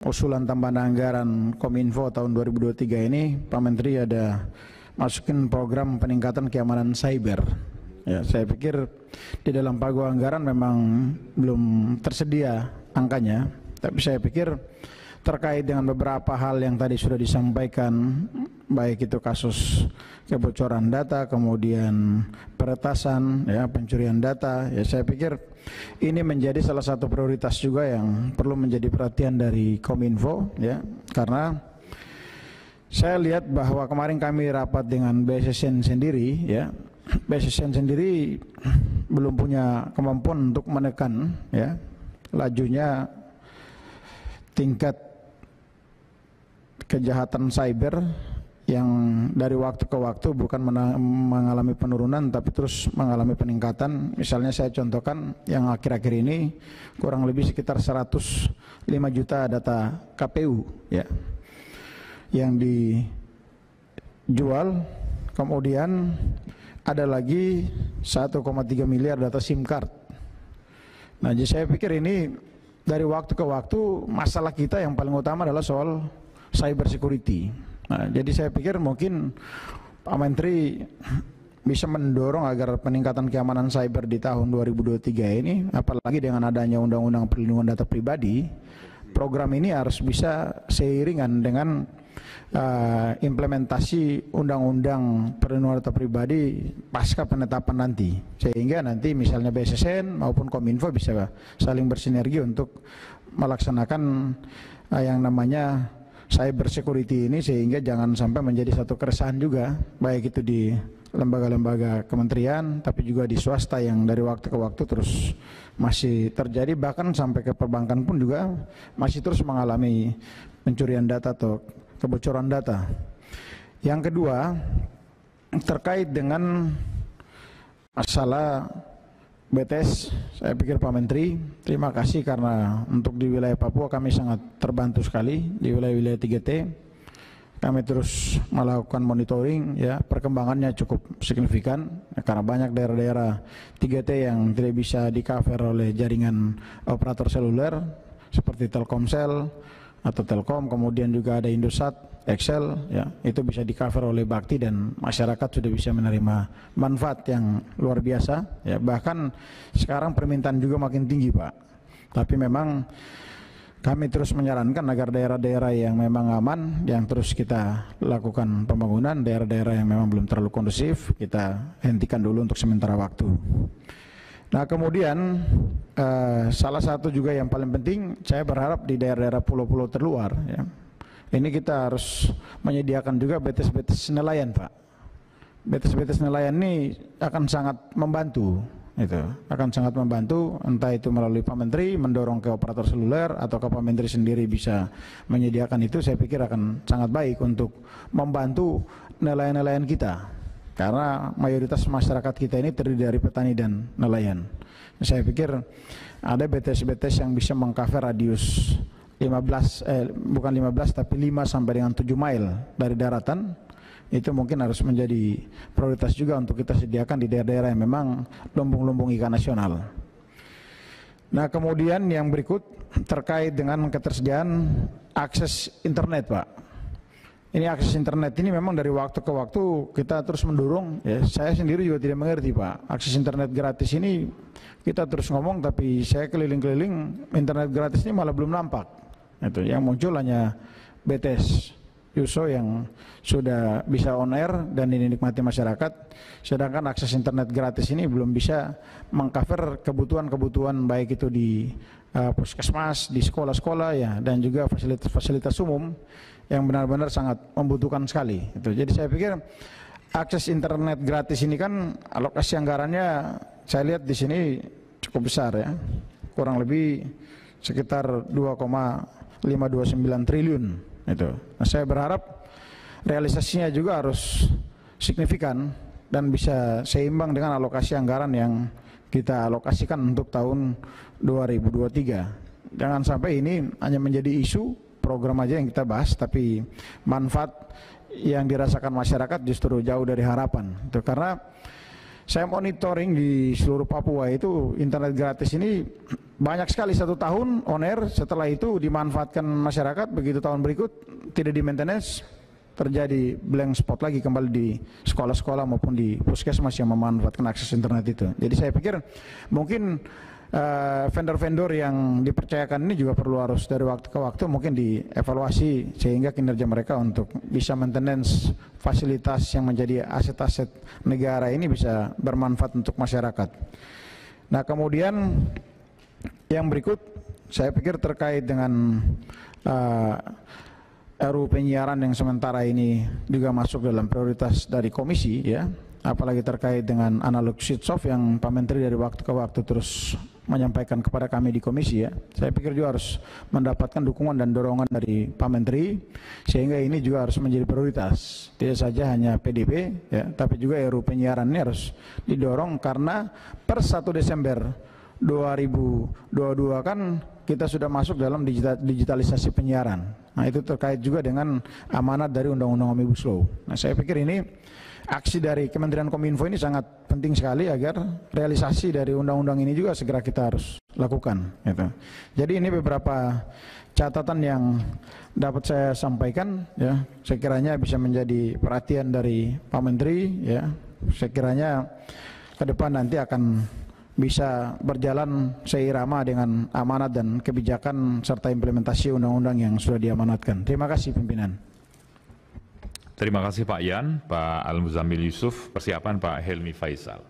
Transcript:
usulan tambahan anggaran Kominfo tahun 2023 ini, Pak Menteri ada masukin program peningkatan keamanan cyber. Ya, saya pikir di dalam pagu anggaran memang belum tersedia angkanya, tapi saya pikir terkait dengan beberapa hal yang tadi sudah disampaikan, baik itu kasus kebocoran data, kemudian peretasan, ya, pencurian data, ya saya pikir ini menjadi salah satu prioritas juga yang perlu menjadi perhatian dari Kominfo, ya, karena saya lihat bahwa kemarin kami rapat dengan BSSN sendiri, ya, BSSN sendiri belum punya kemampuan untuk menekan, ya, lajunya tingkat kejahatan cyber yang dari waktu ke waktu bukan mengalami penurunan tapi terus mengalami peningkatan. Misalnya saya contohkan yang akhir-akhir ini kurang lebih sekitar 105 juta data KPU, ya, yang dijual. Kemudian ada lagi 1,3 miliar data SIM card. Nah, jadi saya pikir ini dari waktu ke waktu masalah kita yang paling utama adalah soal cyber security. Nah, jadi saya pikir mungkin Pak Menteri bisa mendorong agar peningkatan keamanan cyber di tahun 2023 ini, apalagi dengan adanya Undang-Undang Perlindungan Data Pribadi, program ini harus bisa seiringan dengan implementasi Undang-Undang Perlindungan Data Pribadi pasca penetapan nanti, sehingga nanti misalnya BSSN maupun Kominfo bisa saling bersinergi untuk melaksanakan yang namanya cyber security ini, sehingga jangan sampai menjadi satu keresahan juga, baik itu di lembaga-lembaga kementerian tapi juga di swasta yang dari waktu ke waktu terus masih terjadi, bahkan sampai ke perbankan pun juga masih terus mengalami pencurian data atau kebocoran data. Yang kedua, terkait dengan masalah BTS, saya pikir Pak Menteri, terima kasih karena untuk di wilayah Papua kami sangat terbantu sekali di wilayah-wilayah 3T. Kami terus melakukan monitoring, ya, perkembangannya cukup signifikan ya, karena banyak daerah-daerah 3T yang tidak bisa di-cover oleh jaringan operator seluler seperti Telkomsel atau Telkom, kemudian juga ada Indosat, Excel, ya, itu bisa di-cover oleh Bakti dan masyarakat sudah bisa menerima manfaat yang luar biasa, ya. Bahkan sekarang permintaan juga makin tinggi, Pak. Tapi memang kami terus menyarankan agar daerah-daerah yang memang aman, yang terus kita lakukan pembangunan, daerah-daerah yang memang belum terlalu kondusif, kita hentikan dulu untuk sementara waktu. Nah, kemudian salah satu juga yang paling penting, saya berharap di daerah-daerah pulau-pulau terluar, ya, ini kita harus menyediakan juga BTS-BTS nelayan, Pak. BTS-BTS nelayan ini akan sangat membantu, itu akan sangat membantu, entah itu melalui Pak Menteri mendorong ke operator seluler atau Pak Menteri sendiri bisa menyediakan itu, saya pikir akan sangat baik untuk membantu nelayan-nelayan kita. Karena mayoritas masyarakat kita ini terdiri dari petani dan nelayan. Saya pikir ada BTS-BTS yang bisa mengcover radius 5 sampai dengan 7 mile dari daratan. Itu mungkin harus menjadi prioritas juga untuk kita sediakan di daerah-daerah yang memang lumbung-lumbung ikan nasional. Nah, kemudian yang berikut terkait dengan ketersediaan akses internet, Pak. Ini akses internet ini memang dari waktu ke waktu kita terus mendorong, ya, saya sendiri juga tidak mengerti, Pak. Akses internet gratis ini kita terus ngomong, tapi saya keliling-keliling, internet gratis ini malah belum nampak. Itu yang muncul hanya BTS USO yang sudah bisa on air dan dinikmati masyarakat, sedangkan akses internet gratis ini belum bisa mengcover kebutuhan-kebutuhan baik itu di puskesmas, di sekolah-sekolah, ya, dan juga fasilitas-fasilitas umum yang benar-benar sangat membutuhkan sekali. Itu. Jadi saya pikir akses internet gratis ini kan alokasi anggarannya saya lihat di sini cukup besar, ya, kurang lebih sekitar 2,529 triliun. Itu. Nah, saya berharap realisasinya juga harus signifikan dan bisa seimbang dengan alokasi anggaran yang kita alokasikan untuk tahun 2023. Jangan sampai ini hanya menjadi isu program aja yang kita bahas, tapi manfaat yang dirasakan masyarakat justru jauh dari harapan. Itu karena saya monitoring di seluruh Papua itu internet gratis ini banyak sekali 1 tahun on air, setelah itu dimanfaatkan masyarakat, begitu tahun berikut tidak di maintenance, terjadi blank spot lagi kembali di sekolah-sekolah maupun di puskesmas yang memanfaatkan akses internet itu. Jadi saya pikir mungkin vendor-vendor yang dipercayakan ini juga perlu harus dari waktu ke waktu mungkin dievaluasi sehingga kinerja mereka untuk bisa maintenance fasilitas yang menjadi aset-aset negara ini bisa bermanfaat untuk masyarakat. Nah kemudian yang berikut saya pikir terkait dengan RUU penyiaran yang sementara ini juga masuk dalam prioritas dari komisi ya, apalagi terkait dengan analog switch off yang Pak Menteri dari waktu ke waktu terus menyampaikan kepada kami di komisi ya. Saya pikir juga harus mendapatkan dukungan dan dorongan dari Pak Menteri sehingga ini juga harus menjadi prioritas. Tidak saja hanya PDB ya, tapi juga RUU penyiaran ini harus didorong karena per 1 Desember 2022 kan kita sudah masuk dalam digitalisasi penyiaran. Nah itu terkait juga dengan amanat dari Undang-Undang Omnibus Law. Nah saya pikir ini aksi dari Kementerian Kominfo ini sangat penting sekali agar realisasi dari undang-undang ini juga segera kita harus lakukan. Gitu. Jadi ini beberapa catatan yang dapat saya sampaikan. Ya, sekiranya bisa menjadi perhatian dari Pak Menteri. Ya, sekiranya ke depan nanti akan bisa berjalan seirama dengan amanat dan kebijakan serta implementasi undang-undang yang sudah diamanatkan. Terima kasih pimpinan. Terima kasih Pak Yan, Pak Al-Muzammil Yusuf. Persiapan Pak Helmi Faisal.